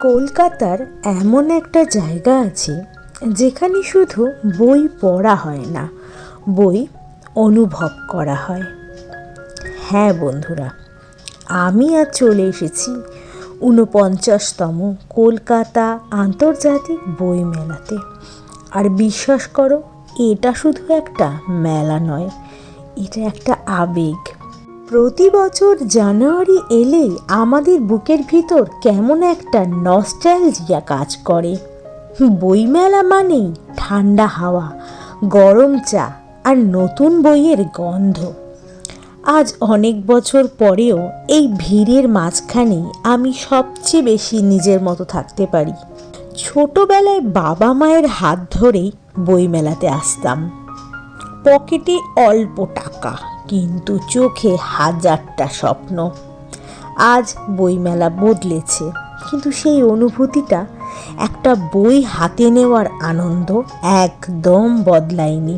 কলকাতার এমন একটা জায়গা আছে যেখানে শুধু বই পড়া হয় না, বই অনুভব করা হয়। হ্যাঁ বন্ধুরা, আমি আজ চলে এসেছি ৪৯তম কলকাতা আন্তর্জাতিক বই মেলাতে। আর বিশ্বাস করো, এটা শুধু একটা মেলা নয়, এটা একটা আবেগ। প্রতি বছর জানুয়ারি এলেই আমাদের বুকের ভিতর কেমন একটা নস্টালজিয়া কাজ করে। বইমেলা মানেই ঠান্ডা হাওয়া, গরম চা আর নতুন বইয়ের গন্ধ। আজ অনেক বছর পরেও এই ভিড়ের মাঝখানেই আমি সবচেয়ে বেশি নিজের মতো থাকতে পারি। ছোটবেলায় বাবা মায়ের হাত ধরেই বইমেলাতে আসতাম। পকেটে অল্প টাকা, কিন্তু চোখে হাজারটা স্বপ্ন। আজ বইমেলা বদলেছে, কিন্তু সেই অনুভূতিটা, একটা বই হাতে নেওয়ার আনন্দ একদম বদলায়নি।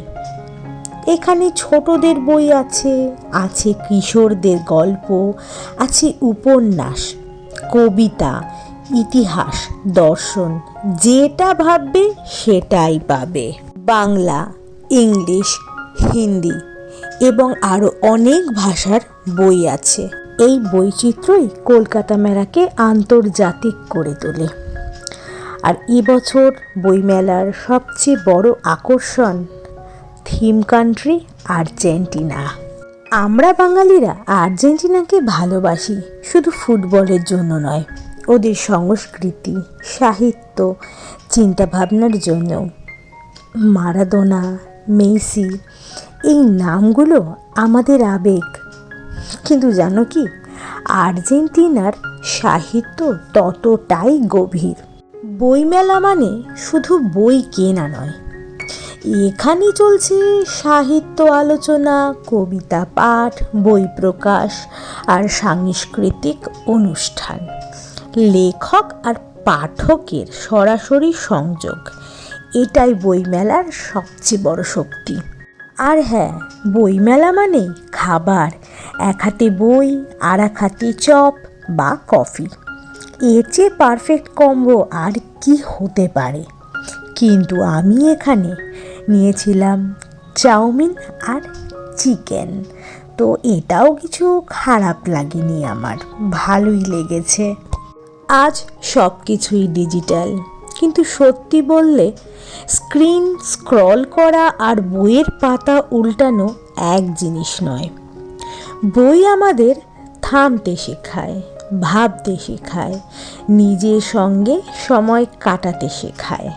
এখানে ছোটদের বই আছে, আছে কিশোরদের গল্প, আছে উপন্যাস, কবিতা, ইতিহাস, দর্শন। যেটা ভাববে সেটাই পাবে। বাংলা, ইংলিশ, হিন্দি এবং আরও অনেক ভাষার বই আছে। এই বৈচিত্র্যই কলকাতা মেলাকে আন্তর্জাতিক করে তোলে। আর এবছর বইমেলার সবচেয়ে বড় আকর্ষণ থিম কান্ট্রি আর্জেন্টিনা। আমরা বাঙালিরা আর্জেন্টিনাকে ভালোবাসি, শুধু ফুটবলের জন্য নয়, ওদের সংস্কৃতি, সাহিত্য, চিন্তাভাবনার জন্যও। মারাদোনা, মেসি, এই নামগুলো আমাদের আবেগ। কিন্তু জানো কি, আর্জেন্টিনার সাহিত্য ততটাই গভীর। বইমেলা মানে শুধু বই কেনা নয়, এখানে চলছে সাহিত্য আলোচনা, কবিতা পাঠ, বই প্রকাশ আর সাংস্কৃতিক অনুষ্ঠান। লেখক আর পাঠকের সরাসরি সংযোগ, এটাই বইমেলার সবচেয়ে বড় শক্তি। আর হ্যাঁ, বইমেলা মানে খাবার। এক হাতে বই আর এক হাতে চপ বা কফি, এর চেয়ে পারফেক্ট কম্বো আর কি হতে পারে। কিন্তু আমি এখানে নিয়েছিলাম চাউমিন আর চিকেন, তো এটাও কিছু খারাপ লাগেনি আমার, ভালোই লেগেছে। আজ সব কিছুই ডিজিটাল, কিন্তু সত্যি বললে স্ক্রিন স্ক্রল করা আর বইয়ের পাতা উল্টানো এক জিনিস নয়। বই আমাদের থামতে শেখায়, ভাবতে শেখায়, নিজের সঙ্গে সময় কাটাতে শেখায়।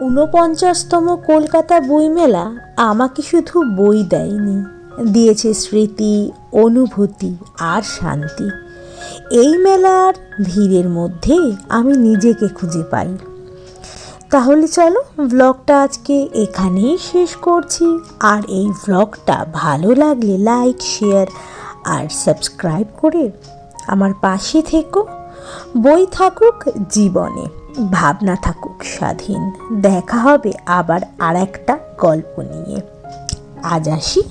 ঊনপঞ্চাশতম কলকাতা বইমেলা আমাকে শুধু বই দেয়নি, দিয়েছে স্মৃতি, অনুভূতি আর শান্তি। এই মেলার ভিড়ের মধ্যেই আমি নিজেকে খুঁজে পাই। তাহলে চলো, ব্লগটা আজকে এখানেই শেষ করছি। আর এই ব্লগটা ভালো লাগলে লাইক, শেয়ার আর সাবস্ক্রাইব করে আমার পাশে থেকো। বই থাকুক জীবনে, ভাবনা থাকুক স্বাধীন। দেখা হবে আবার আর একটা গল্প নিয়ে। আজ আসি।